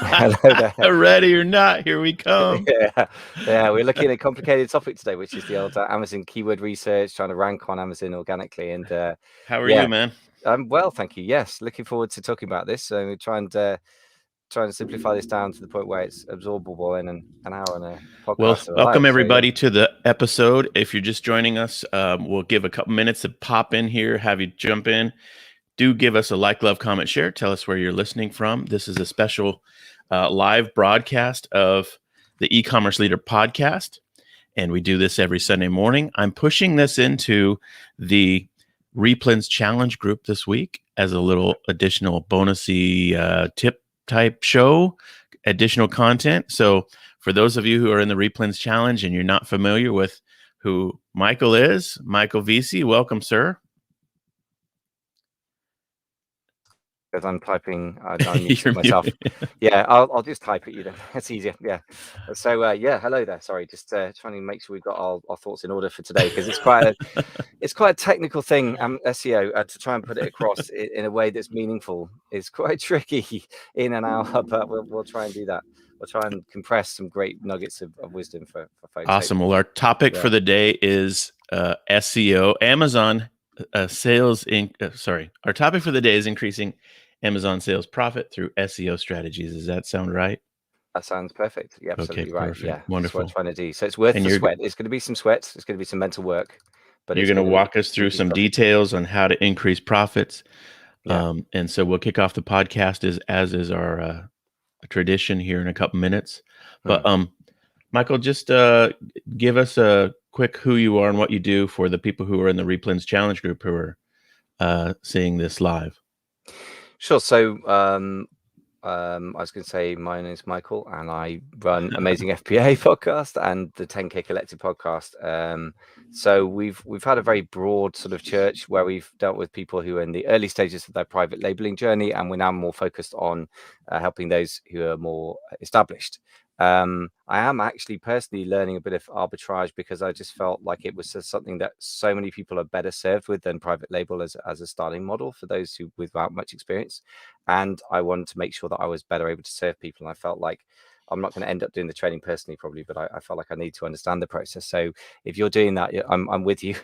Hello there. Ready or not, here we come. Yeah, we're looking at a complicated topic today, which is the old Amazon keyword research, trying to rank on Amazon organically. And How are you, yeah, man? I'm well, thank you. Yes, looking forward to talking about this. So we're trying to simplify this down to the point where it's absorbable in an hour on a Well, podcast or a welcome live. So yeah, everybody to the episode. If you're just joining us, we'll give a couple minutes to pop in here, have you jump in. Do give us a like, love, comment, share. Tell us where you're listening from. This is a special live broadcast of the E-commerce Leader podcast, and we do this every Sunday morning. I'm pushing this into the Replens Challenge group this week as a little additional bonusy tip type show, additional content. So for those of you who are in the Replens Challenge and you're not familiar with who Michael is, Michael Vesey, welcome, sir. because I'm typing, I mute myself. Yeah, I'll just type at you then. That's easier. Yeah. So yeah, hello there. Sorry, just trying to make sure we've got our thoughts in order for today because it's quite a technical thing. SEO to try and put it across in a way that's meaningful is quite tricky in an hour, but we'll try and do that. We'll try and compress some great nuggets of wisdom for folks. Awesome. Well, our topic for the day is SEO. Amazon sales. Our topic for the day is increasing Amazon sales profit through SEO strategies. Does that sound right? That sounds perfect. You're absolutely right. Perfect. Yeah, Wonderful. that's what I'm trying to do. So it's worth the sweat. It's going to be some sweat. It's going to be some mental work. But you're going to walk us through some details on how to increase profits. Yeah. And so we'll kick off the podcast as is our tradition here in a couple minutes. But Michael, just give us a quick who you are and what you do for the people who are in the Replens Challenge group who are seeing this live. Sure. So I was going to say my name is Michael and I run Amazing FBA podcast and the 10K Collective podcast. So we've had a very broad sort of church where we've dealt with people who are in the early stages of their private labeling journey, and we're now more focused on helping those who are more established. I am actually personally learning a bit of arbitrage because I just felt like it was something that so many people are better served with than private label as a starting model for those who without much experience. And I wanted to make sure that I was better able to serve people. And I felt like I'm not going to end up doing the training personally, probably, but I felt like I need to understand the process. So if you're doing that, I'm with you.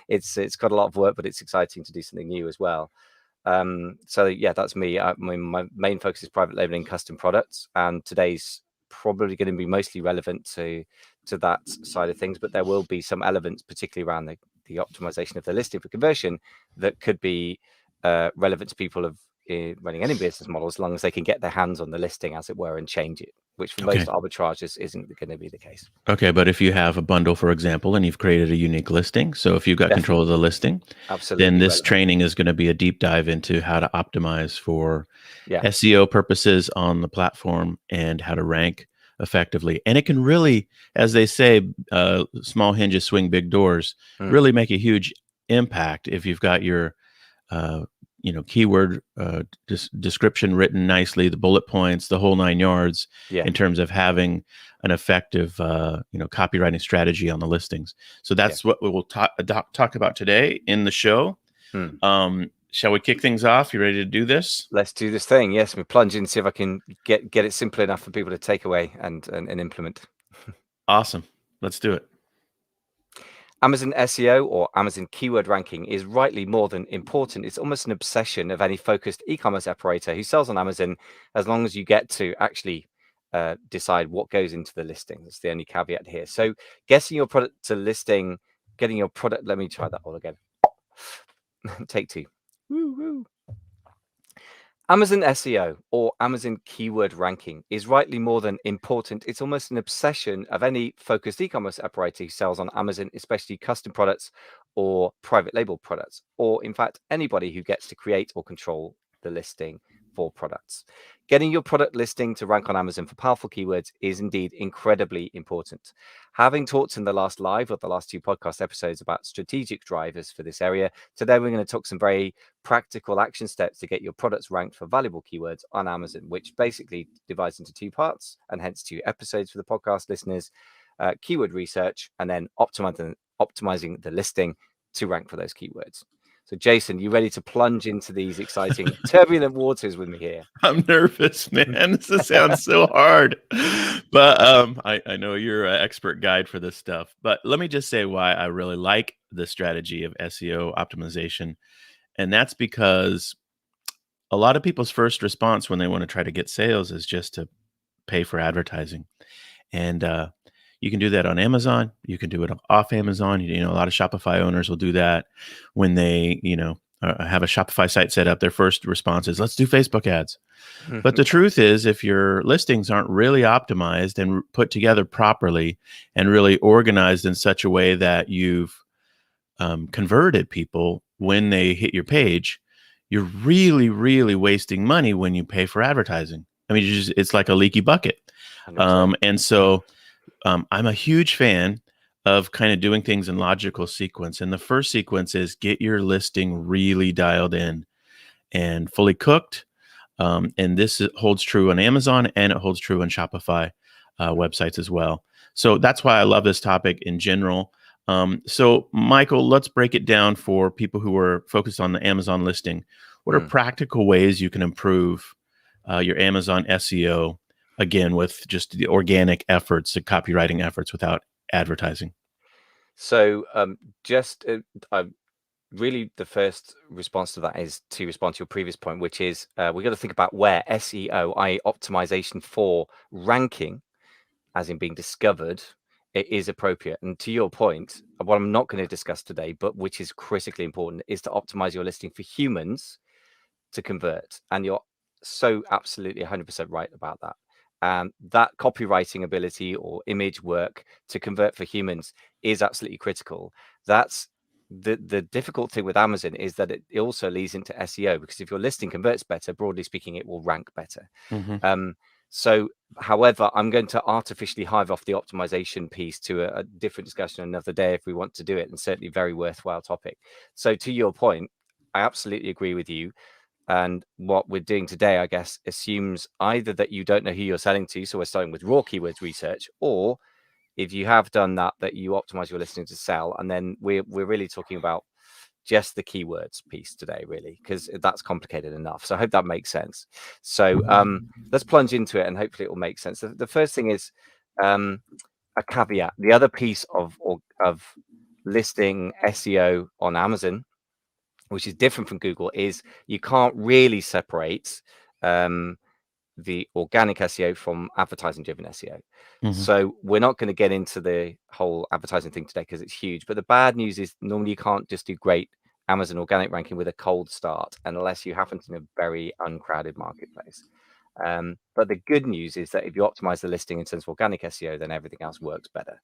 It's got a lot of work, but it's exciting to do something new as well. So yeah, that's me. My main focus is private labeling custom products, and today's probably going to be mostly relevant to that side of things, but there will be some elements, particularly around the optimization of the listing for conversion, that could be relevant to people of running any business model, as long as they can get their hands on the listing, as it were, and change it, which for most arbitrages isn't going to be the case. Okay, but if you have a bundle, for example, and you've created a unique listing, so if you've got control of the listing, then this training is going to be a deep dive into how to optimize for SEO purposes on the platform and how to rank effectively. And it can really, as they say, small hinges swing big doors, really make a huge impact if you've got your keyword description written nicely, the bullet points, the whole 9 yards, in terms of having an effective copywriting strategy on the listings. So that's what we will talk about today in the show. Shall we kick things off? You ready to do this? Let's do this thing. Yes, we plunge in, see if I can get it simple enough for people to take away and implement. Awesome. Let's do it. Amazon SEO, or Amazon keyword ranking, is rightly more than important. It's almost an obsession of any focused e-commerce operator who sells on Amazon, as long as you get to actually decide what goes into the listing. That's the only caveat here. So getting your product to listing, getting your product, let me try that all again. Take two. Woo-woo. Amazon SEO, or Amazon keyword ranking, is rightly more than important. It's almost an obsession of any focused e-commerce operator who sells on Amazon, especially custom products or private label products, or in fact, anybody who gets to create or control the listing for products. Getting your product listing to rank on Amazon for powerful keywords is indeed incredibly important. Having talked in the last live or the last 2 podcast episodes about strategic drivers for this area, today we're going to talk some very practical action steps to get your products ranked for valuable keywords on Amazon, which basically divides into 2 parts, and hence 2 episodes for the podcast listeners: keyword research, and then optimizing the listing to rank for those keywords. So Jason, you ready to plunge into these exciting turbulent waters with me here? I'm nervous, man. This sounds so hard. But I know you're an expert guide for this stuff. But let me just say why I really like the strategy of SEO optimization. And that's because a lot of people's first response when they want to try to get sales is just to pay for advertising. And you can do that on Amazon. You can do it off Amazon. A lot of Shopify owners will do that when they, have a Shopify site set up. Their first response is, let's do Facebook ads. But the truth is, if your listings aren't really optimized and put together properly and really organized in such a way that you've converted people when they hit your page, you're really, really wasting money when you pay for advertising. I mean, it's like a leaky bucket. And so I'm a huge fan of kind of doing things in logical sequence. And the first sequence is get your listing really dialed in and fully cooked. And this holds true on Amazon and it holds true on Shopify websites as well. So that's why I love this topic in general. So Michael, let's break it down for people who are focused on the Amazon listing. What are practical ways you can improve your Amazon SEO, again, with just the organic efforts, the copywriting efforts without advertising? So really the first response to that is to respond to your previous point, which is we've got to think about where SEO, i.e. optimization for ranking, as in being discovered, it is appropriate. And to your point, what I'm not going to discuss today, but which is critically important, is to optimize your listing for humans to convert. And you're so absolutely 100% right about that. That copywriting ability or image work to convert for humans is absolutely critical. That's the difficult thing with Amazon, is that it also leads into SEO, because if your listing converts better, broadly speaking, it will rank better. So, however, I'm going to artificially hive off the optimization piece to a different discussion another day if we want to do it, and certainly very worthwhile topic. So to your point, I absolutely agree with you. And what we're doing today, I guess, assumes either that you don't know who you're selling to, so we're starting with raw keywords research, or if you have done that, that you optimize your listing to sell. And then we're really talking about just the keywords piece today, really, because that's complicated enough. So I hope that makes sense. So let's plunge into it and hopefully it will make sense. The first thing is a caveat. The other piece of listing SEO on Amazon, which is different from Google, is you can't really separate the organic SEO from advertising driven SEO. So we're not going to get into the whole advertising thing today because it's huge. But the bad news is normally you can't just do great Amazon organic ranking with a cold start unless you happen to in a very uncrowded marketplace. But the good news is that if you optimize the listing in terms of organic SEO, then everything else works better.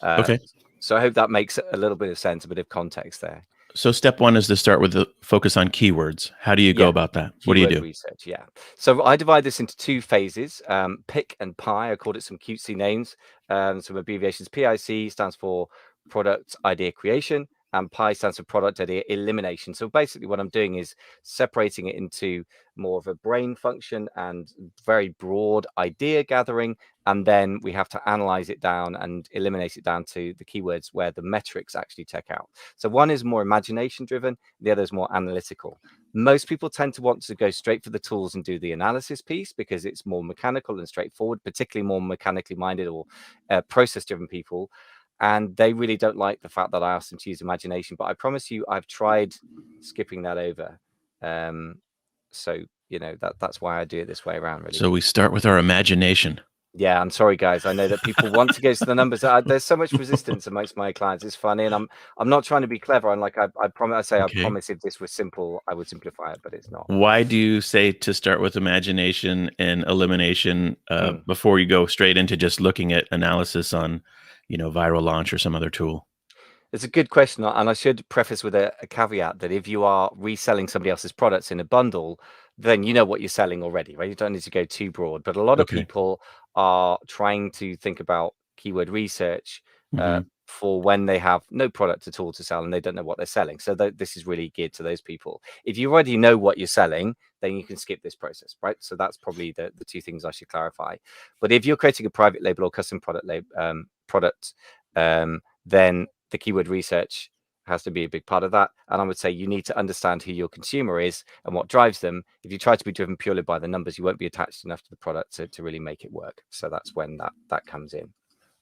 Okay. So I hope that makes a little bit of sense, a bit of context there. So step one is to start with the focus on keywords. How do you go about that? What do you do? Research, yeah. So I divide this into two phases, pick and pie. I called it some cutesy names. Some abbreviations. PIC stands for product idea creation, and PI stands for product idea elimination. So basically what I'm doing is separating it into more of a brain function and very broad idea gathering. And then we have to analyze it down and eliminate it down to the keywords where the metrics actually check out. So one is more imagination driven, the other is more analytical. Most people tend to want to go straight for the tools and do the analysis piece because it's more mechanical and straightforward, particularly more mechanically minded or process driven people. And they really don't like the fact that I asked them to use imagination. But I promise you, I've tried skipping that over. So, that's why I do it this way around, really. So we start with our imagination. Yeah, I'm sorry, guys. I know that people want to go to the numbers. There's so much resistance amongst my clients. It's funny, and I'm not trying to be clever. I'm like, I promise. I promise, if this was simple, I would simplify it, but it's not. Why do you say to start with imagination and elimination before you go straight into just looking at analysis on, Viral Launch or some other tool? It's a good question, and I should preface with a caveat that if you are reselling somebody else's products in a bundle, then you know what you're selling already, right? You don't need to go too broad. But a lot of people are trying to think about keyword research for when they have no product at all to sell and they don't know what they're selling. So this is really geared to those people. If you already know what you're selling, then you can skip this process, right? So that's probably the two things I should clarify. But if you're creating a private label or custom product, then the keyword research has to be a big part of that. And I would say you need to understand who your consumer is and what drives them. If you try to be driven purely by the numbers, you won't be attached enough to the product to really make it work. So that's when that comes in.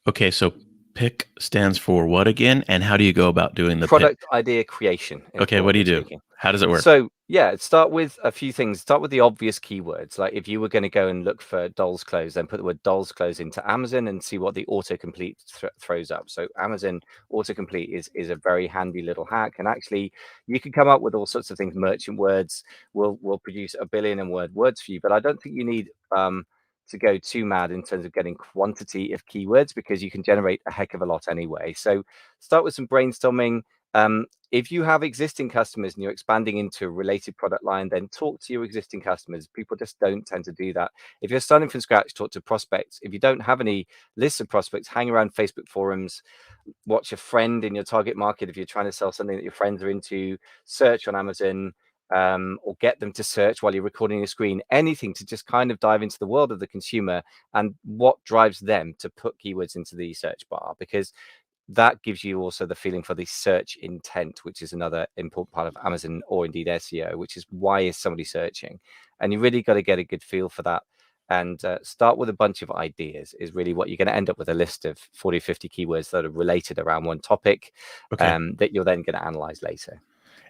Okay, so PIC stands for what again? And how do you go about doing the Product PIC? idea creation, Okay, what do broadly you do? speaking. How does it work? So yeah, start with a few things. Start with the obvious keywords. Like if you were going to go and look for dolls clothes, then put the word dolls clothes into Amazon and see what the autocomplete throws up. So Amazon autocomplete is a very handy little hack. And actually, you can come up with all sorts of things. Merchant words will produce a billion and words for you. But I don't think you need to go too mad in terms of getting quantity of keywords, because you can generate a heck of a lot anyway. So start with some brainstorming. If you have existing customers and you're expanding into a related product line, then talk to your existing customers. People just don't tend to do that. If you're starting from scratch, talk to prospects. If you don't have any lists of prospects, hang around Facebook forums, watch a friend in your target market. If you're trying to sell something that your friends are into, search on Amazon, or get them to search while you're recording a screen, anything to just kind of dive into the world of the consumer and what drives them to put keywords into the search bar, because that gives you also the feeling for the search intent, which is another important part of Amazon or indeed SEO, which is why is somebody searching? And you really got to get a good feel for that. And start with a bunch of ideas is really what you're going to end up with, a list of 40, 50 keywords that are related around one topic, Okay. that you're then going to analyze later.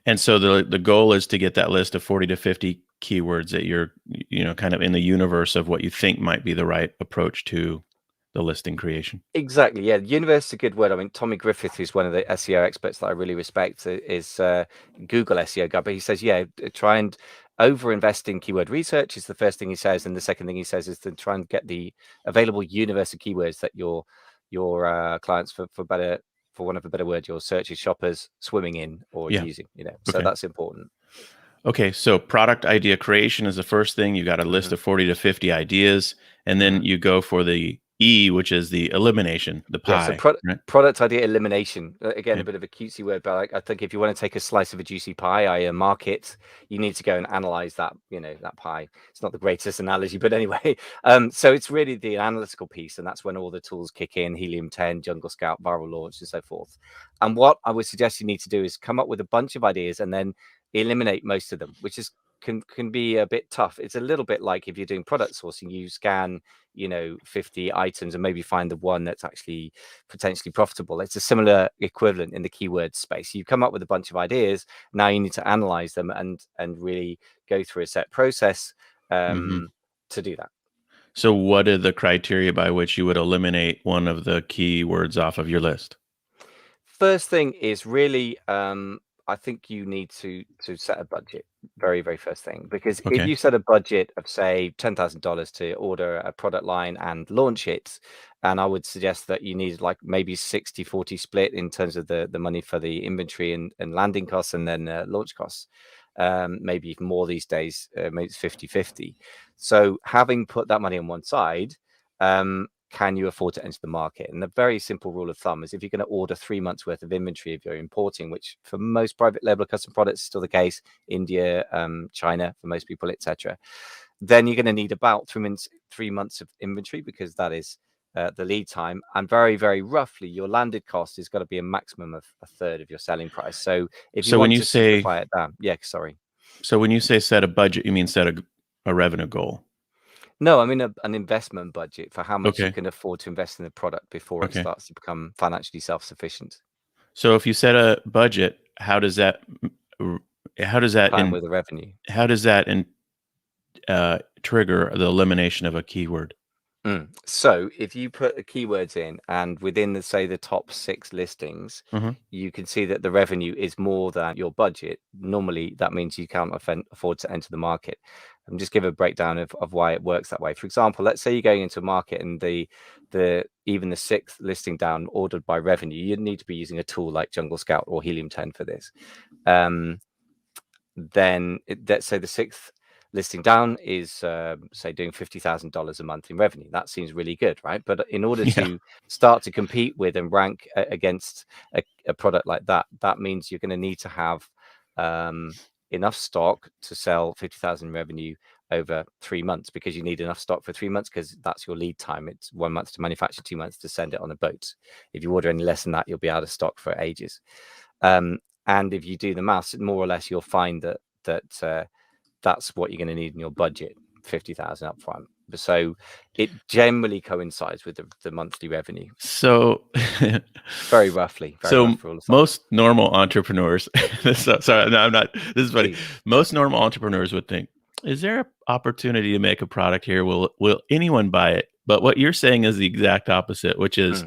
And so the goal is to get that list of 40 to 50 keywords that you're, kind of in the universe of what you think might be the right approach to the listing creation. Exactly. Yeah. Universe is a good word. I mean, Tommy Griffith, who's one of the SEO experts that I really respect, is Google SEO guy. But he says, yeah, try and overinvest in keyword research is the first thing he says. And the second thing he says is to try and get the available universe of keywords that your clients, for want of a better word, your searches shoppers swimming in or Yeah. using, so Okay. that's important. Okay. So product idea creation is the first thing. You got a list of 40 to 50 ideas, and then you go for the E, which is the elimination, the Yeah, so pie. Right? product idea elimination. Again, Okay. a bit of a cutesy word, but I think if you want to take a slice of a juicy pie, a market, you need to go and analyze that, that pie. It's not the greatest analogy, but anyway. So it's really the analytical piece, and that's when all the tools kick in: Helium 10, Jungle Scout, Viral Launch, and so forth. And what I would suggest you need to do is come up with a bunch of ideas and then eliminate most of them, which is can be a bit tough. It's a little bit like if you're doing product sourcing, you scan 50 items and maybe find the one that's actually potentially profitable. It's a similar equivalent in the keyword space. You come up with a bunch of ideas. Now you need to analyze them and really go through a set process to do that. So what are the criteria by which you would eliminate one of the keywords off of your list? First thing is really, I think you need to set a budget. Very, very first thing, because if Okay. you set a budget of say $10,000 to order a product line and launch it, and I would suggest that you need like maybe 60-40 split in terms of the money for the inventory and landing costs and then launch costs. Maybe even more these days, maybe it's 50-50. So having put that money on one side, can you afford to enter the market? And the very simple rule of thumb is if you're going to order 3 months worth of inventory if you're importing, which for most private label custom products is still the case, India, China for most people, etc., then you're going to need about 3 months of inventory, because that is the lead time. And very, very roughly, your landed cost is got to be a maximum of a third of your selling price. So if you So when want you to say simplify it down, sorry. so when you say set a budget, you mean set a revenue goal. No, I mean an investment budget for how much you Okay. can afford to invest in the product before it Okay. starts to become financially self-sufficient. So if you set a budget, how does that Plan with the revenue. trigger the elimination of a keyword? So if you put the keywords in and within the top 6 listings, you can see that the revenue is more than your budget. Normally, that means you can't afford to enter the market. And just give a breakdown of why it works that way. For example, let's say you're going into a market and even the 6th listing down ordered by revenue, you'd need to be using a tool like Jungle Scout or Helium 10 for this. Then let's say the 6th listing down is say doing $50,000 a month in revenue. That seems really good, right? But in order Yeah. to start to compete with and rank against a product like that, that means you're going to need to have enough stock to sell 50,000 revenue over 3 months, because you need enough stock for 3 months, because that's your lead time. It's 1 month to manufacture, 2 months to send it on a boat. If you order any less than that, you'll be out of stock for ages. And if you do the maths, more or less, you'll find that that's what you're going to need in your budget, 50,000 up front. So it generally coincides with the monthly revenue. So very roughly, very rough rule of thumb. Most normal entrepreneurs, sorry, no, I'm not, this is funny. Please. Most normal entrepreneurs would think, is there an opportunity to make a product here? Will anyone buy it? But what you're saying is the exact opposite, which is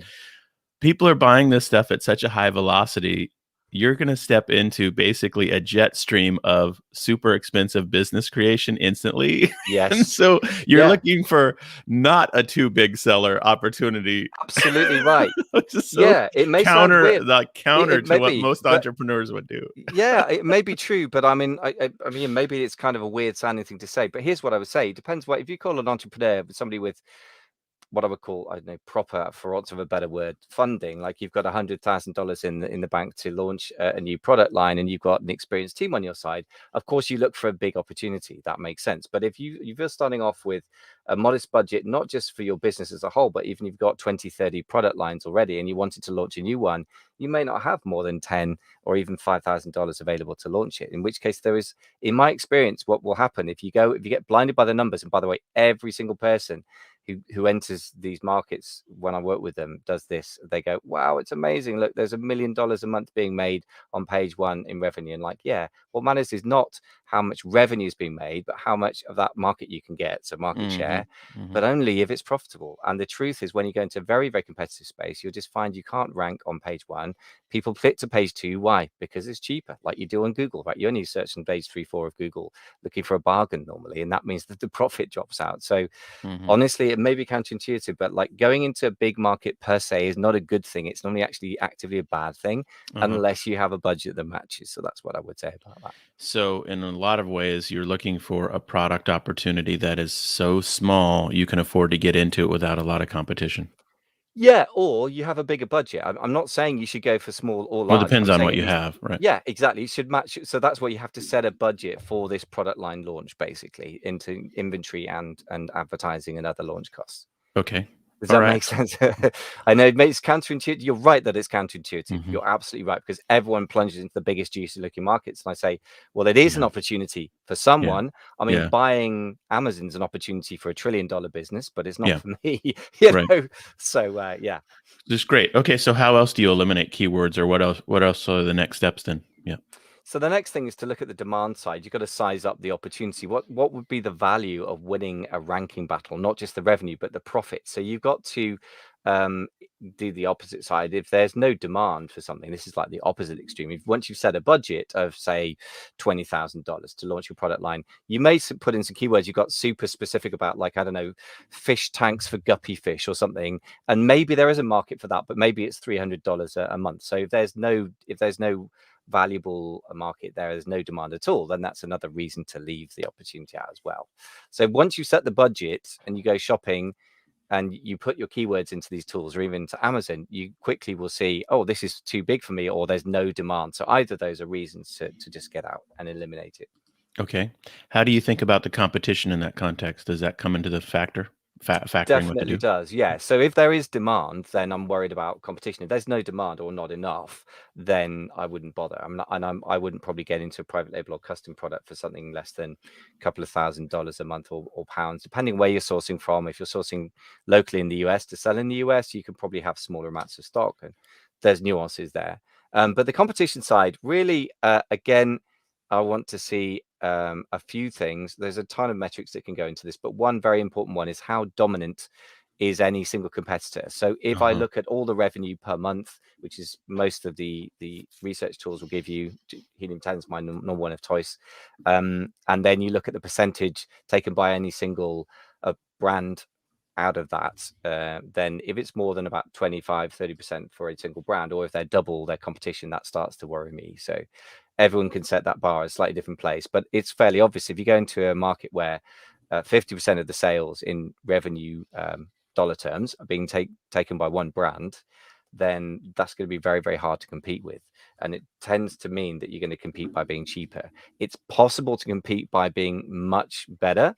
people are buying this stuff at such a high velocity. You're going to step into basically a jet stream of super expensive business creation instantly. Yes. And so you're looking for not a too big seller opportunity. Absolutely right. Which is so it may sound weird. counter to what most entrepreneurs would do. Yeah, it may be true, but I mean, I mean, maybe it's kind of a weird sounding thing to say, but here's what I would say. It depends if you call an entrepreneur somebody with what I would call, I don't know, proper, for want of a better word, funding. Like you've got $100,000 in the bank to launch a new product line, and you've got an experienced team on your side. Of course, you look for a big opportunity. That makes sense. But if you're starting off with a modest budget, not just for your business as a whole, but even if you've got 20, 30 product lines already, and you wanted to launch a new one, you may not have more than 10 or even $5,000 available to launch it. In which case, there is, in my experience, what will happen if you get blinded by the numbers. And by the way, every single person who enters these markets, when I work with them, does this. They go, wow, it's amazing. Look, there's $1 million a month being made on page one in revenue. And like, yeah, what matters is not how much revenue is being made, but how much of that market you can get. So market share, but only if it's profitable. And the truth is, when you go into a very, very competitive space, you'll just find you can't rank on page one. People flip to page two. Why? Because it's cheaper, like you do on Google, right? You only search on page 3, 4 of Google looking for a bargain normally. And that means that the profit drops out. So honestly, it may be counterintuitive, but like going into a big market per se is not a good thing. It's normally actually actively a bad thing unless you have a budget that matches. So that's what I would say about that. So in a lot of ways, you're looking for a product opportunity that is so small you can afford to get into it without a lot of competition. Yeah, or you have a bigger budget. I'm not saying you should go for small or large. Well, it depends on what you have, right? Yeah, exactly. You should match. So that's where you have to set a budget for this product line launch, basically, into inventory and advertising and other launch costs. Okay. Does that make sense? I know it makes counterintuitive. You're right that it's counterintuitive. You're absolutely right, because everyone plunges into the biggest, juicy looking markets. And I say, well, it is an opportunity for someone. I mean, buying Amazon's an opportunity for $1 trillion business, but it's not for me. Know? So yeah. That's great. Okay, so how else do you eliminate keywords, or what else? What else are the next steps then? Yeah. So the next thing is to look at the demand side. You've got to size up the opportunity. What would be the value of winning a ranking battle? Not just the revenue, but the profit. So you've got to do the opposite side. If there's no demand for something, this is like the opposite extreme. Once you've set a budget of, say, $20,000 to launch your product line, you may put in some keywords you've got super specific about, like, I don't know, fish tanks for guppy fish or something. And maybe there is a market for that, but maybe it's $300 a month. So if there's no valuable market there's no demand at all, then that's another reason to leave the opportunity out as well. So once you set the budget and you go shopping and you put your keywords into these tools or even to Amazon, you quickly will see, oh, this is too big for me, or there's no demand. So either of those are reasons to just get out and eliminate it. Okay. How do you think about the competition in that context? Does that come into the factoring Definitely does, yeah. So if there is demand, then I'm worried about competition. If there's no demand or not enough, then I wouldn't bother. I wouldn't probably get into a private label or custom product for something less than a couple of $1,000s a month or pounds, depending where you're sourcing from. If you're sourcing locally in the US to sell in the US, you can probably have smaller amounts of stock, and there's nuances there. But the competition side, really, again, I want to see a few things. There's a ton of metrics that can go into this, but one very important one is how dominant is any single competitor. So if I look at all the revenue per month, which is most of the research tools will give you, Helium 10 is my number one of choice, and then you look at the percentage taken by any single brand out of that, then if it's more than about 25-30% for a single brand, or if they're double their competition, that starts to worry me. So everyone can set that bar at a slightly different place, but it's fairly obvious if you go into a market where 50% of the sales in revenue dollar terms are being taken by one brand, then that's going to be very, very hard to compete with. And it tends to mean that you're going to compete by being cheaper. It's possible to compete by being much better,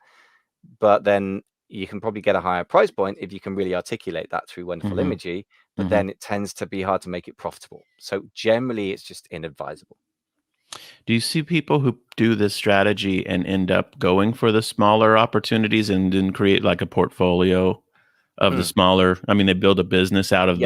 but then you can probably get a higher price point if you can really articulate that through wonderful imagery, but then it tends to be hard to make it profitable. So generally it's just inadvisable. Do you see people who do this strategy and end up going for the smaller opportunities and then create like a portfolio of the smaller? I mean, they build a business out of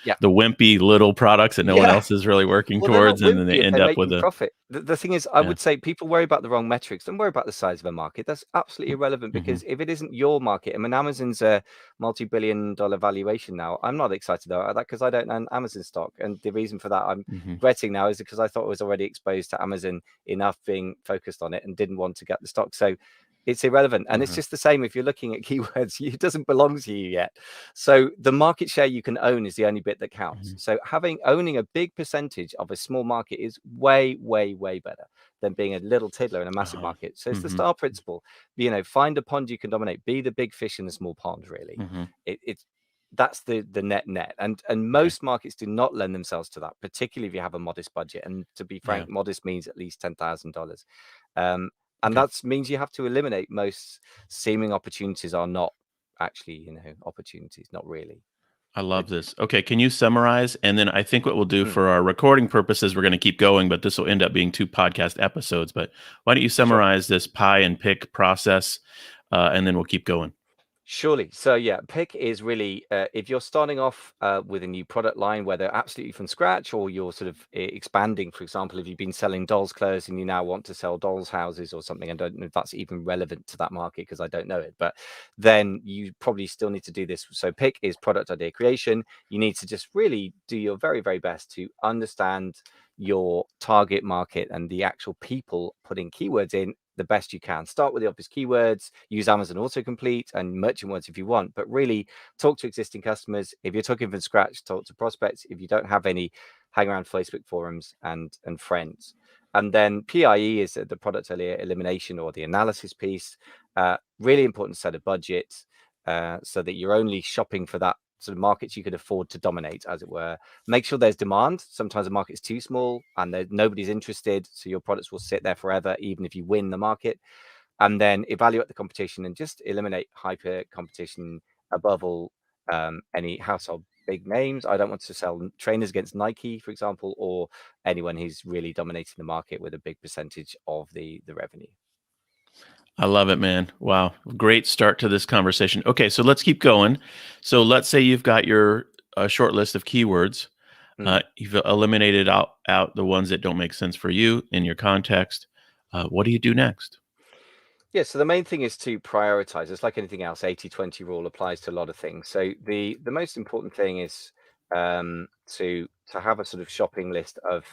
Yeah. the wimpy little products that no one else is really working Well, they're not towards, and then they wimpy if end they're up with making a profit. The thing is, I would say people worry about the wrong metrics. Don't worry about the size of a market. That's absolutely irrelevant, because if it isn't your market, I mean, Amazon's a multi-billion-dollar valuation now. I'm not excited about that because I don't own Amazon stock. And the reason for that I'm regretting now is because I thought I was already exposed to Amazon enough, being focused on it, and didn't want to get the stock. So it's irrelevant. And it's just the same if you're looking at keywords, it doesn't belong to you yet. So the market share you can own is the only bit that counts. So owning a big percentage of a small market is way, way, way better than being a little tiddler in a massive market. So it's the star principle. Find a pond you can dominate. Be the big fish in the small pond, really. That's the net. And most markets do not lend themselves to that, particularly if you have a modest budget. And to be frank, modest means at least $10,000. And that means you have to eliminate most seeming opportunities are not actually, opportunities, not really. I love this. Okay, can you summarize? And then I think what we'll do for our recording purposes, we're going to keep going, but this will end up being 2 podcast episodes. But why don't you summarize this pie and pick process, and then we'll keep going. Surely. So yeah, pick is really if you're starting off with a new product line, whether absolutely from scratch or you're sort of expanding. For example, if you've been selling dolls clothes and you now want to sell dolls houses or something, I don't know if that's even relevant to that market because I don't know it, but then you probably still need to do this. So pick is product idea creation. You need to just really do your very, very best to understand your target market and the actual people putting keywords in the best you can. Start with the obvious keywords, use Amazon Autocomplete and merchant words if you want, but really talk to existing customers. If you're talking from scratch, talk to prospects. If you don't have any, hang around Facebook forums and friends. And then PIE is the product elimination or the analysis piece. Really important to set a budget so that you're only shopping for that sort of markets you could afford to dominate, as it were. Make sure there's demand. Sometimes the market's too small and nobody's interested, so your products will sit there forever, even if you win the market. And then evaluate the competition and just eliminate hyper competition. Above all, any household big names. I don't want to sell trainers against Nike, for example, or anyone who's really dominating the market with a big percentage of the revenue. I love it, man. Wow. Great start to this conversation. Okay, so let's keep going. So let's say you've got your short list of keywords. You've eliminated out the ones that don't make sense for you in your context. What do you do next? Yeah, so the main thing is to prioritize. It's like anything else, 80-20 rule applies to a lot of things. So the most important thing is to have a sort of shopping list of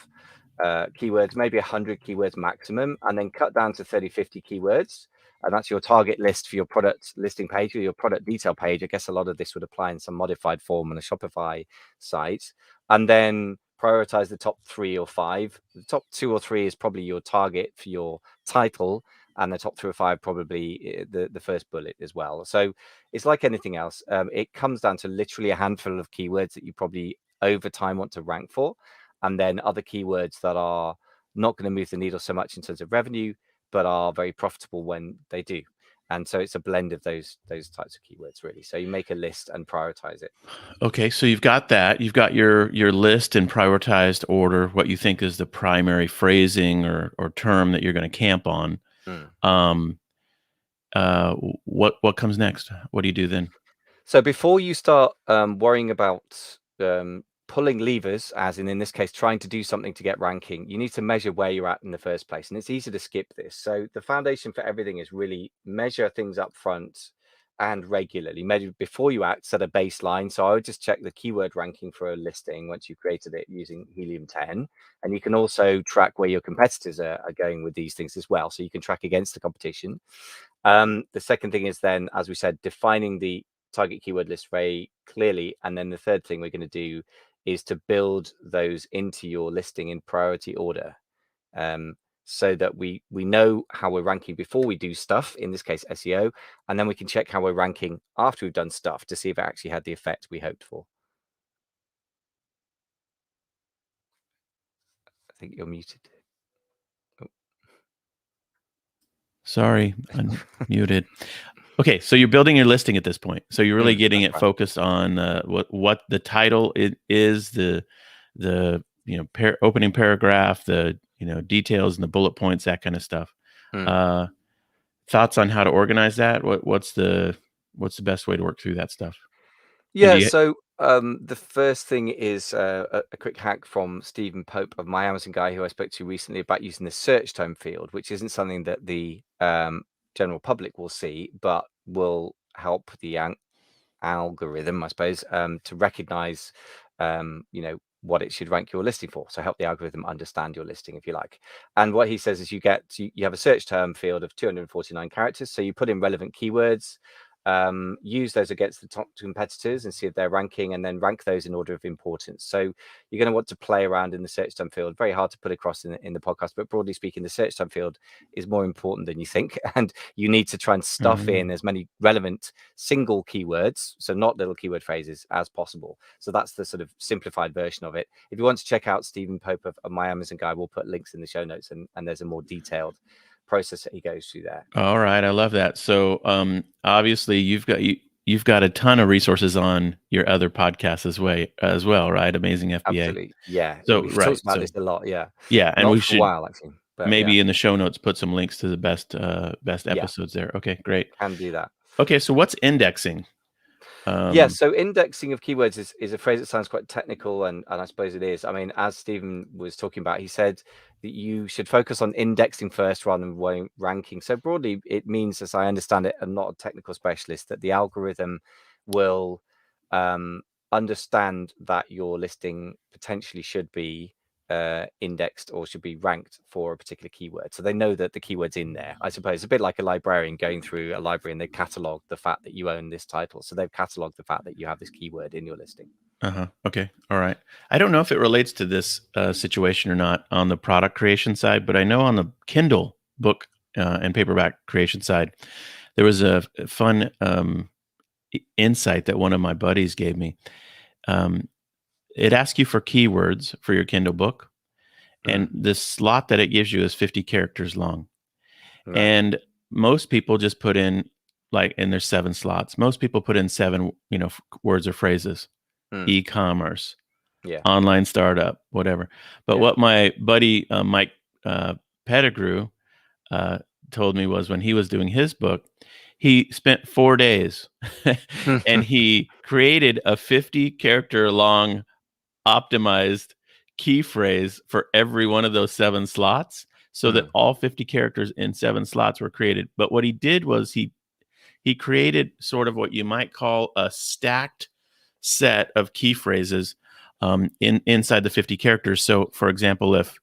keywords, maybe 100 keywords maximum, and then cut down to 30-50 keywords. And that's your target list for your product listing page or your product detail page. I guess a lot of this would apply in some modified form on a Shopify site. And then prioritize the top 3 or 5. The top 2 or 3 is probably your target for your title, and the top 3 or 5 probably the first bullet as well. So it's like anything else. It comes down to literally a handful of keywords that you probably over time want to rank for, and then other keywords that are not going to move the needle so much in terms of revenue, but are very profitable when they do. And so it's a blend of those types of keywords, really. So you make a list and prioritize it. Okay, so you've got that. You've got your list in prioritized order, what you think is the primary phrasing or term that you're going to camp on. What comes next? What do you do then? So before you start worrying about pulling levers, as in this case, trying to do something to get ranking, you need to measure where you're at in the first place. And it's easy to skip this. So the foundation for everything is really measure things up front and regularly. Measure before you act, set a baseline. So I would just check the keyword ranking for a listing once you've created it using Helium 10. And you can also track where your competitors are going with these things as well. So you can track against the competition. The second thing is then, as we said, defining the target keyword list very clearly. And then the third thing we're going to do is to build those into your listing in priority order, so that we know how we're ranking before we do stuff, in this case SEO, and then we can check how we're ranking after we've done stuff to see if it actually had the effect we hoped for. I think you're muted. Sorry, unmuted. Okay, so you're building your listing at this point. So you're really getting That's it right. focused on what the title is, the opening paragraph, the details and the bullet points, that kind of stuff. Mm. Thoughts on how to organize that? What's the best way to work through that stuff? And do Yeah, you? so the first thing is a quick hack from Stephen Pope of My Amazon Guy, who I spoke to recently, about using the search term field, which isn't something that the general public will see, but will help the algorithm, I suppose, to recognize, what it should rank your listing for. So help the algorithm understand your listing, if you like. And what he says is you have a search term field of 249 characters. So you put in relevant keywords, use those against the top competitors and see if they're ranking, and then rank those in order of importance. So you're going to want to play around in the search term field. Very hard to put across in the podcast, but broadly speaking, the search term field is more important than you think, and you need to try and stuff in as many relevant single keywords, so not little keyword phrases, as possible. So that's the sort of simplified version of it. If you want to check out Stephen Pope of My Amazon Guy, we'll put links in the show notes, and there's a more detailed process that he goes through there. All right, I love that. So obviously you've got a ton of resources on your other podcasts as well, right? Amazing FBA. Absolutely. Yeah. So We've right. talked about this a lot. Yeah. Yeah, and Not we for a should while, actually, but yeah. maybe in the show notes put some links to the best Yeah, episodes there. Okay, great. can do that. Okay, so what's indexing? Yeah, so indexing of keywords is a phrase that sounds quite technical, and I suppose it is. I mean, as Stephen was talking about, he said that you should focus on indexing first rather than ranking. So broadly, it means, as I understand it, I'm not a technical specialist, that the algorithm will understand that your listing potentially should be indexed or should be ranked for a particular keyword. So they know that the keyword's in there. I suppose a bit like a librarian going through a library, and they catalog the fact that you own this title. So they've cataloged the fact that you have this keyword in your listing. Okay. All right. I don't know if it relates to this situation or not on the product creation side, but I know on the Kindle book and paperback creation side, there was a fun insight that one of my buddies gave me. It asks you for keywords for your Kindle book, and the slot that it gives you is 50 characters long. Right. And most people just put in and there's 7 slots. Most people put in 7, words or phrases. E-commerce, online startup, whatever. But what my buddy Mike Pettigrew told me was, when he was doing his book, he spent 4 days and he created a 50 character long optimized key phrase for every one of those 7 slots, so that all 50 characters in 7 slots were created. But what he did was he created sort of what you might call a stacked set of key phrases inside the 50 characters. So, for example, if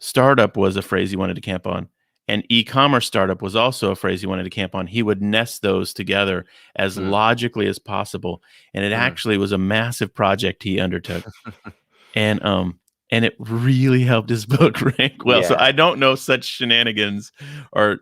startup was a phrase you wanted to camp on, and e-commerce startup was also a phrase you wanted to camp on, he would nest those together as logically as possible. And it actually was a massive project he undertook. And it really helped his book rank well. So I don't know such shenanigans are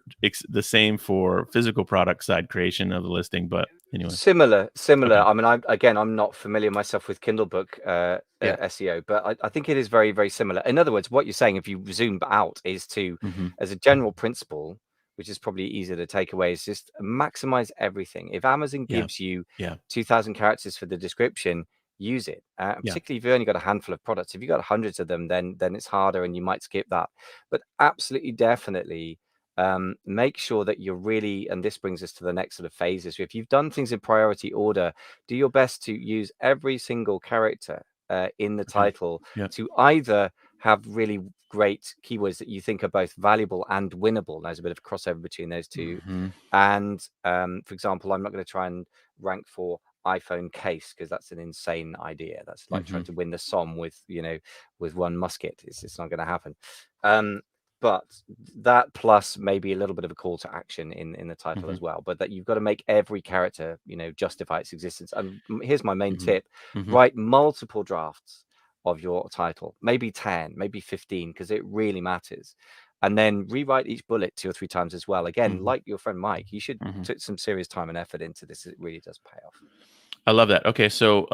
the same for physical product side creation of the listing, but anyway. Similar. Okay. I mean, I'm not familiar myself with Kindle book SEO, but I think it is very, very similar. In other words, what you're saying, if you zoom out, is to, as a general principle, which is probably easier to take away, is just maximize everything. If Amazon gives you 2,000 characters for the description, use it. Particularly if you've only got a handful of products. If you've got hundreds of them, then it's harder and you might skip that. But absolutely, definitely, make sure that you're really, and this brings us to the next sort of phases. If you've done things in priority order, do your best to use every single character in the title to either have really great keywords that you think are both valuable and winnable. There's a bit of crossover between those two. And for example, I'm not going to try and rank for iPhone case, because that's an insane idea. That's like trying to win the Somme with one musket. It's not going to happen. But that, plus maybe a little bit of a call to action in the title as well. But that you've got to make every character justify its existence. And here's my main tip: write multiple drafts of your title, maybe 10, maybe 15, because it really matters. And then rewrite each bullet 2 or 3 times as well. Again, like your friend Mike, you should put some serious time and effort into this. It really does pay off. I love that. Okay, so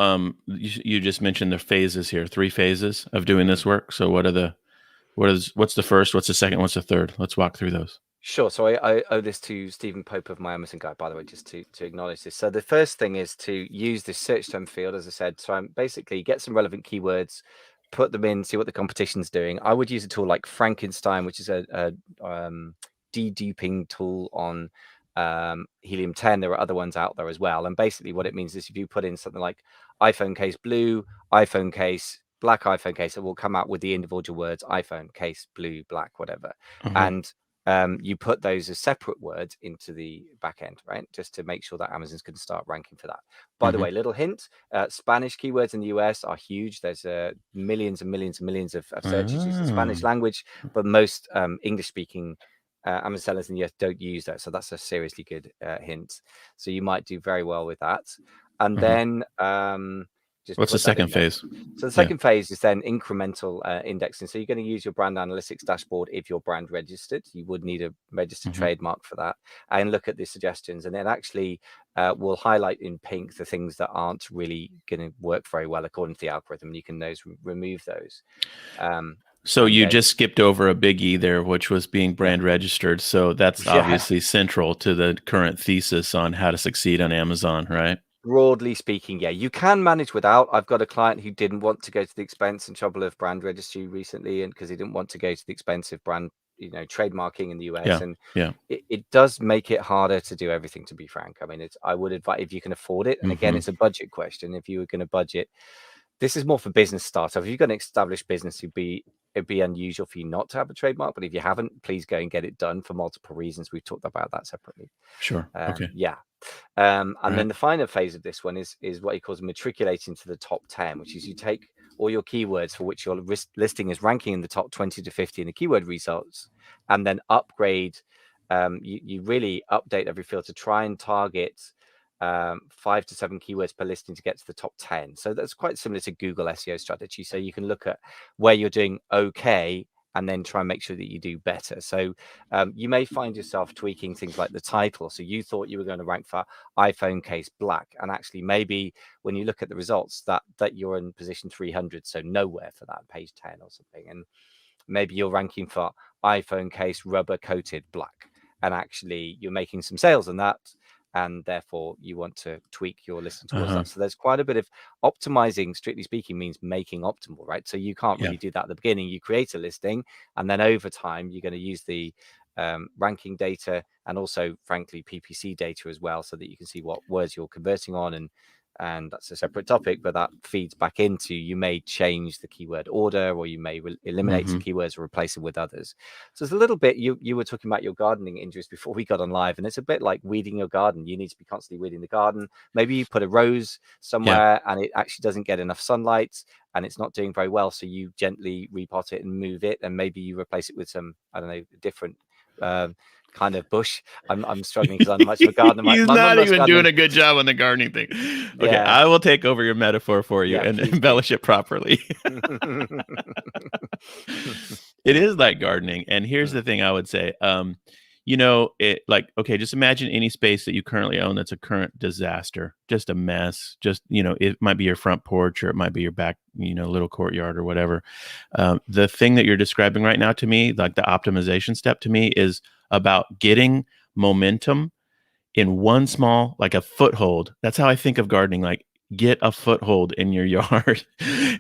you just mentioned the phases here, 3 phases of doing this work. So what's the first, what's the second, what's the third? Let's walk through those. Sure. So I owe this to Stephen Pope of My Amazon Guide, by the way, just to acknowledge this. So the first thing is to use this search term field, as I said. So I'm basically get some relevant keywords, put them in, see what the competition's doing. I would use a tool like Frankenstein, which is a deduping tool on Helium 10. There are other ones out there as well. And basically what it means is if you put in something like iPhone case blue, iPhone case, black iPhone case, it will come out with the individual words, iPhone case, blue, black, whatever. And you put those as separate words into the back end, right? Just to make sure that Amazon's going to start ranking for that. By the way, little hint, Spanish keywords in the US are huge. There's millions and millions and millions of searches using Spanish language, but most English speaking Amazon sellers in the US don't use that. So that's a seriously good hint. So you might do very well with that. And then just what's the second phase? So the second phase is then incremental indexing. So you're going to use your brand analytics dashboard if you're brand registered. You would need a registered trademark for that, and look at the suggestions, and then actually will highlight in pink the things that aren't really going to work very well according to the algorithm. And you can remove those. So you just skipped over a biggie there, which was being brand registered. So that's obviously central to the current thesis on how to succeed on Amazon, right? Broadly speaking, yeah, you can manage without. I've got a client who didn't want to go to the expense and trouble of brand registry recently, and because he didn't want to go to the expensive brand, trademarking in the US, and it does make it harder to do everything. To be frank, I mean, I would advise if you can afford it, and again, it's a budget question. If you were going to budget, this is more for business startup. If you're going to establish business, it'd be unusual for you not to have a trademark. But if you haven't, please go and get it done for multiple reasons. We've talked about that separately. Sure. Okay. Yeah. And then the final phase of this one is what he calls matriculating to the top 10, which is you take all your keywords for which your listing is ranking in the top 20 to 50 in the keyword results, and then upgrade. You really update every field to try and target 5 to 7 keywords per listing to get to the top 10. So that's quite similar to Google SEO strategy. So you can look at where you're doing okay and then try and make sure that you do better. So you may find yourself tweaking things like the title. So you thought you were going to rank for iPhone case black, and actually maybe when you look at the results that you're in position 300, so nowhere for that page 10 or something. And maybe you're ranking for iPhone case rubber coated black, and actually you're making some sales on that, and therefore you want to tweak your listing towards that. So there's quite a bit of optimizing, strictly speaking, means making optimal, right? So you can't really do that at the beginning. You create a listing, and then over time you're going to use the ranking data and also, frankly, PPC data as well, so that you can see what words you're converting on, and that's a separate topic, but that feeds back into, you may change the keyword order, or you may eliminate some keywords or replace them with others. So it's a little bit, you were talking about your gardening injuries before we got on live, and it's a bit like weeding your garden. You need to be constantly weeding the garden. Maybe you put a rose somewhere and it actually doesn't get enough sunlight and it's not doing very well, so you gently repot it and move it, and maybe you replace it with some, I don't know, different kind of bush. I'm struggling because I'm much of a gardener. He's not even doing a good job on the gardening thing. Okay, I will take over your metaphor for you and embellish it properly. It is like gardening. And here's the thing I would say. Just imagine any space that you currently own that's a current disaster, just a mess. Just, it might be your front porch, or it might be your back, little courtyard or whatever. The thing that you're describing right now to me, like the optimization step to me, is about getting momentum in one small, like a foothold. That's how I think of gardening. Like, get a foothold in your yard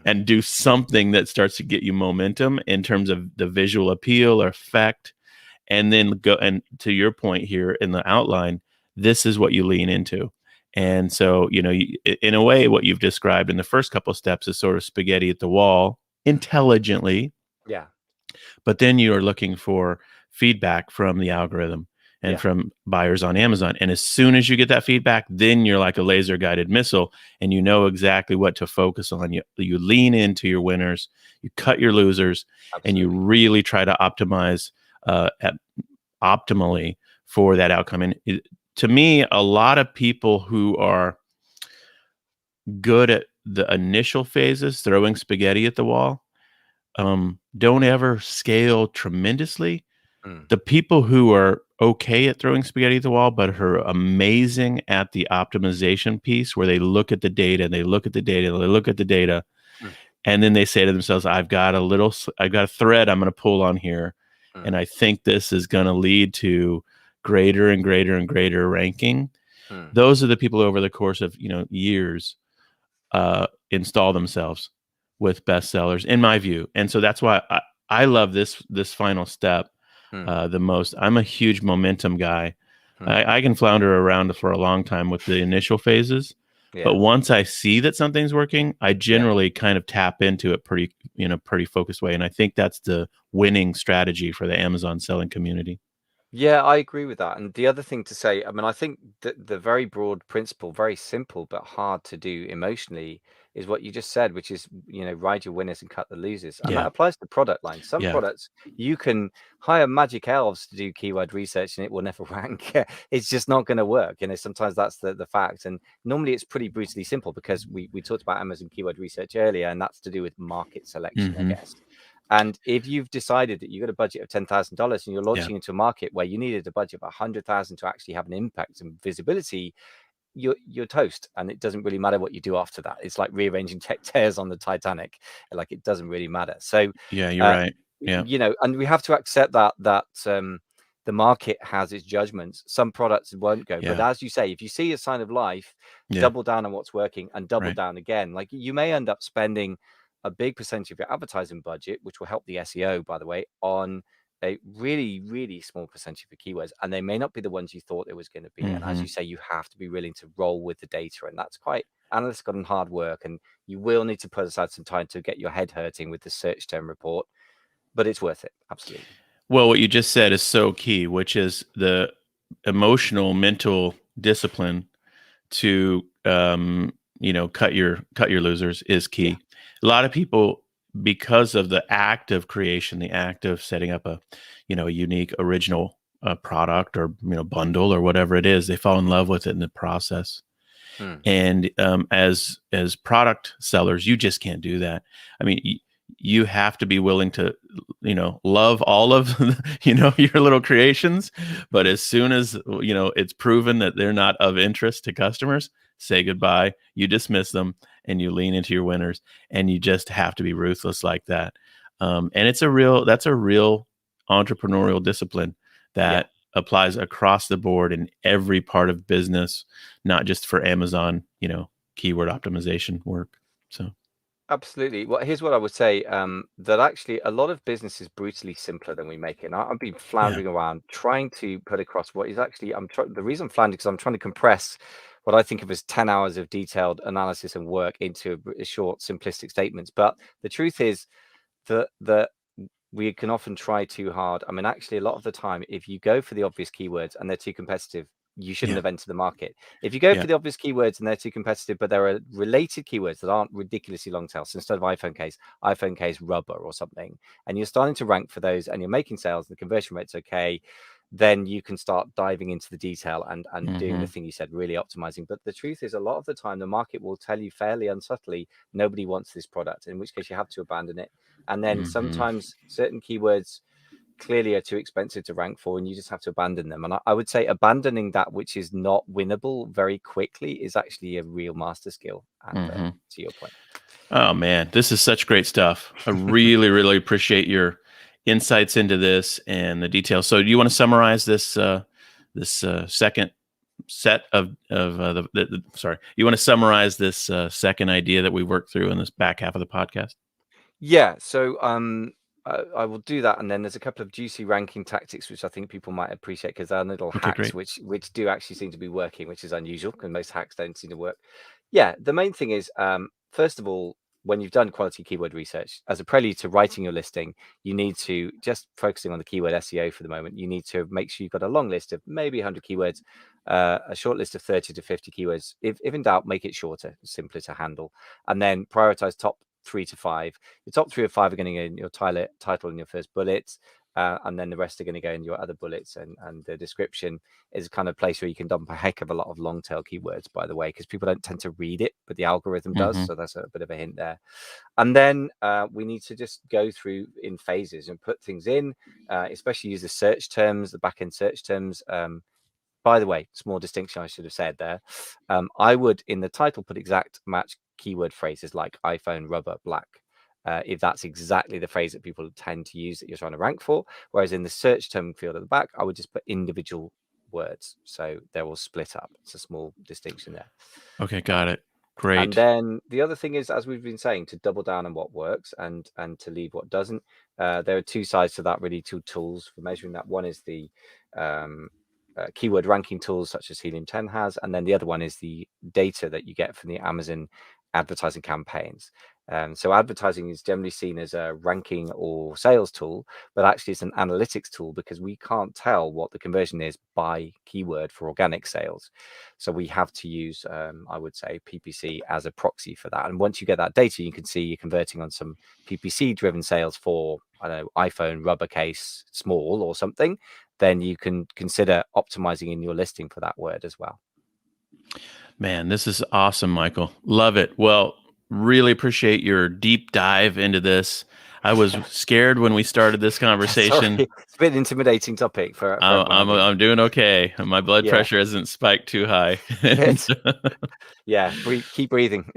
and do something that starts to get you momentum in terms of the visual appeal or effect. And then go, and to your point here in the outline, this is what you lean into. And so, in a way, what you've described in the first couple of steps is sort of spaghetti at the wall intelligently. Yeah. But then you are looking for feedback from the algorithm and from buyers on Amazon. And as soon as you get that feedback, then you're like a laser guided missile, and you know exactly what to focus on. You lean into your winners, you cut your losers. Absolutely. And you really try to optimize optimally for that outcome. And to me, a lot of people who are good at the initial phases, throwing spaghetti at the wall, don't ever scale tremendously. The people who are okay at throwing spaghetti at the wall, but are amazing at the optimization piece, where they look at the data and they look at the data and they look at the data, and then they say to themselves, I've got a thread I'm going to pull on here, And I think this is going to lead to greater and greater and greater ranking. Those are the people over the course of, years install themselves with bestsellers, in my view. And so that's why I love this final step the most. I'm a huge momentum guy. I can flounder around for a long time with the initial phases, but once I see that something's working, I generally kind of tap into it pretty focused way. And I think that's the winning strategy for the Amazon selling community. Yeah, I agree with that. And the other thing to say, I mean, I think that the very broad principle, very simple but hard to do emotionally, is what you just said, which is, ride your winners and cut the losers. And that applies to product lines. Some products you can hire magic elves to do keyword research and it will never rank. It's just not going to work. Sometimes that's the fact. And normally it's pretty brutally simple because we talked about Amazon keyword research earlier, and that's to do with market selection, I guess. And if you've decided that you've got a budget of $10,000 and you're launching into a market where you needed a budget of 100,000 to actually have an impact and visibility, you're toast, and it doesn't really matter what you do after that. It's like rearranging tears on the Titanic. Like, it doesn't really matter. So yeah, you're right. Yeah, and we have to accept that the market has its judgments. Some products won't go, but as you say, if you see a sign of life, double down on what's working and double down again. Like, you may end up spending a big percentage of your advertising budget, which will help the SEO, by the way, on a really, really small percentage of your keywords, and they may not be the ones you thought it was going to be. And as you say, you have to be willing to roll with the data, and that's quite analytical and hard work. And you will need to put aside some time to get your head hurting with the search term report, but it's worth it. Absolutely. Well, what you just said is so key, which is the emotional, mental discipline to cut your losers is key. A lot of people, because of the act of creation, the act of setting up a unique original product or bundle or whatever it is, they fall in love with it in the process. And as product sellers, you just can't do that. I mean, you have to be willing to love all of your little creations, but as soon as it's proven that they're not of interest to customers, say goodbye. You dismiss them and you lean into your winners, and you just have to be ruthless like that. And that's a real entrepreneurial discipline that applies across the board in every part of business, not just for Amazon keyword optimization work. So absolutely. Well, here's what I would say, that actually a lot of business is brutally simpler than we make it. And I've been floundering around trying to put across what is actually, the reason I'm floundering because I'm trying to compress what I think of as 10 hours of detailed analysis and work into a short, simplistic statements. But the truth is that we can often try too hard. I mean, actually, a lot of the time, if you go for the obvious keywords and they're too competitive, you shouldn't have entered the market. If you go for the obvious keywords and they're too competitive, but there are related keywords that aren't ridiculously long tail, so instead of iPhone case rubber or something, and you're starting to rank for those and you're making sales and the conversion rate's okay, then you can start diving into the detail and doing the thing you said, really optimizing. But the truth is, a lot of the time, the market will tell you fairly unsubtly, nobody wants this product, in which case you have to abandon it. And then sometimes certain keywords clearly are too expensive to rank for, and you just have to abandon them. And I would say abandoning that which is not winnable very quickly is actually a real master skill. And to your point. Oh man, this is such great stuff. I really, really appreciate your insights into this and the details. So do you want to summarize this second set of sorry, you want to summarize this second idea that we worked through in this back half of the podcast? Yeah, so I will do that, and then there's a couple of juicy ranking tactics which I think people might appreciate, because they're little hacks which do actually seem to be working, which is unusual because most hacks don't seem to work. Yeah, the main thing is, first of all, when you've done quality keyword research, as a prelude to writing your listing, you need to, just focusing on the keyword SEO for the moment, you need to make sure you've got a long list of maybe 100 keywords, a short list of 30 to 50 keywords. If in doubt, make it shorter, simpler to handle, and then prioritize top 3 to 5. Your top 3 or 5 are going to go in your title in your first bullets, and then the rest are going to go in your other bullets, and the description is a kind of place where you can dump a heck of a lot of long tail keywords, by the way, because people don't tend to read it, but the algorithm does. So that's a bit of a hint there. And then we need to just go through in phases and put things in, especially use the search terms, the back-end search terms. By the way, small distinction I should have said there. I would, in the title, put exact match keyword phrases like iPhone, rubber, black. if that's exactly the phrase that people tend to use that you're trying to rank for. Whereas in the search term field at the back, I would just put individual words, so they're all split up. It's a small distinction there. Okay, got it. Great. And then the other thing is, as we've been saying, to double down on what works and to leave what doesn't. There are two sides to that, really, two tools for measuring that. One is the keyword ranking tools such as Helium 10 has, and then the other one is the data that you get from the Amazon advertising campaigns. So advertising is generally seen as a ranking or sales tool, but actually it's an analytics tool, because we can't tell what the conversion is by keyword for organic sales. So we have to use, I would say, PPC as a proxy for that. And once you get that data, you can see you're converting on some PPC driven sales for, I don't know, iPhone rubber case small or something, then you can consider optimizing in your listing for that word as well. Man, this is awesome, Michael. Love it. Well, really appreciate your deep dive into this. I was scared when we started this conversation. Sorry. It's a bit intimidating topic for I'm doing okay. My blood pressure hasn't spiked too high. Yeah, keep breathing.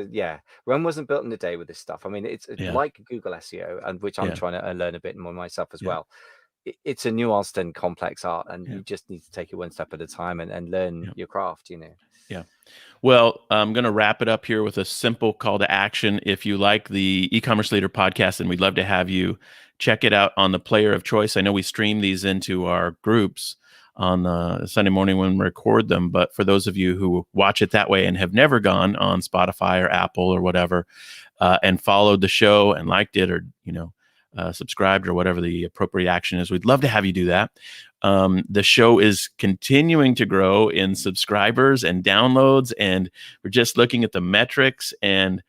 Yeah. Rome wasn't built in a day with this stuff. I mean, it's like Google SEO, and which I'm trying to learn a bit more myself as well. It's a nuanced and complex art, and you just need to take it one step at a time and learn your craft, you know. Yeah. Well, I'm going to wrap it up here with a simple call to action. If you like the E-commerce Leader podcast, and we'd love to have you check it out on the player of choice. I know we stream these into our groups on Sunday morning when we record them, but for those of you who watch it that way and have never gone on Spotify or Apple or whatever, and followed the show and liked it, or, subscribed or whatever the appropriate action is, we'd love to have you do that. The show is continuing to grow in subscribers and downloads, and we're just looking at the metrics, and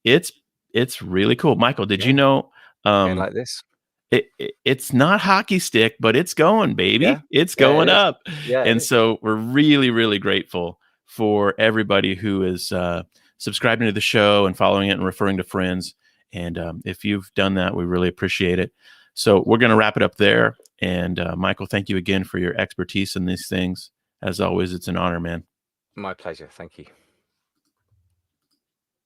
it's really cool. Michael, did you know like this? It's not hockey stick, but it's going, baby. It's going up. And so we're really, really grateful for everybody who is subscribing to the show and following it and referring to friends. And if you've done that, we really appreciate it. So we're going to wrap it up there. And Michael, thank you again for your expertise in these things. As always, it's an honor, man. My pleasure. Thank you.